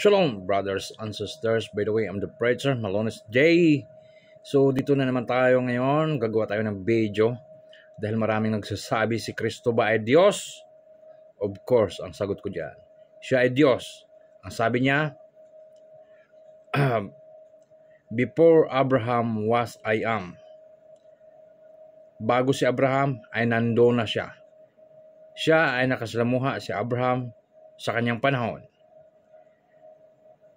Shalom, brothers and sisters. By the way, I'm the preacher, Malones J. So, dito na naman tayo ngayon. Gagawa tayo ng video. Dahil maraming nagsasabi, si Kristo ba ay Diyos? Of course, ang sagot ko dyan, siya ay Diyos. Ang sabi niya, before Abraham was, I am. Bago si Abraham, ay nandoon na siya. Siya ay nakasalamuha si Abraham sa kanyang panahon.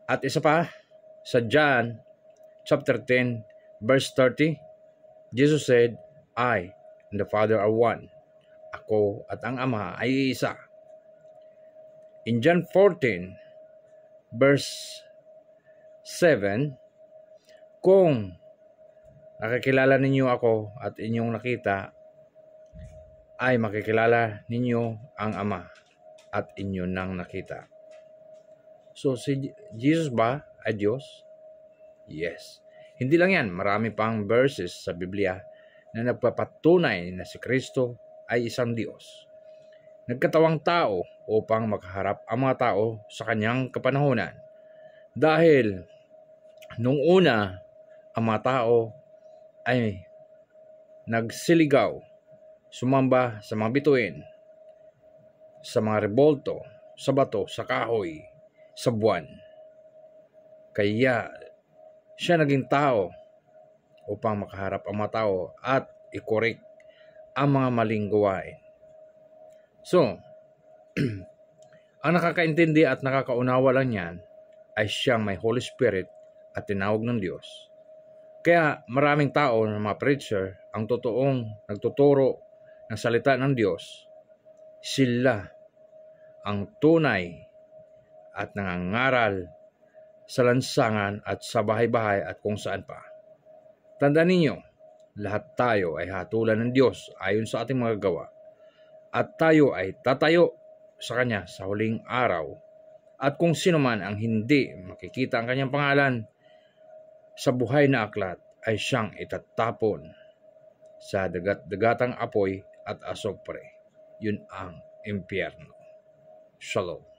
At isa pa, sa John chapter 10, verse 30, Jesus said, I and the Father are one. Ako at ang Ama ay isa. In John 14, verse 7, kung nakikilala ninyo ako at inyong nakita, ay makikilala ninyo ang Ama at inyo nang nakita. So, si Jesus ba ay Diyos? Yes. Hindi lang yan, marami pang verses sa Biblia na nagpapatunay na si Kristo ay isang Diyos. Nagkatawang tao upang makaharap ang mga tao sa kanyang kapanahunan. Dahil nung una, ang mga tao ay nagsiligaw, sumamba sa mga bituin, sa mga rebolto, sa bato, sa kahoy, sa buwan. Kaya siya naging tao upang makaharap ang mga tao at i-correct ang mga maling gawain. So, ang nakakaintindi at nakakaunawa lang yan ay siyang may Holy Spirit at tinawag ng Diyos. Kaya maraming tao ng mga preacher ang totoong nagtuturo ng salita ng Diyos, sila ang tunay at nangangaral sa lansangan at sa bahay-bahay at kung saan pa. Tandaan ninyo, lahat tayo ay hatulan ng Diyos ayon sa ating mga gawa. At tayo ay tatayo sa Kanya sa huling araw. At kung sino man ang hindi makikita ang Kanyang pangalan sa buhay na aklat, ay siyang itatapon sa dagat-dagatang apoy at asopre. Yun ang impyerno. Shalom.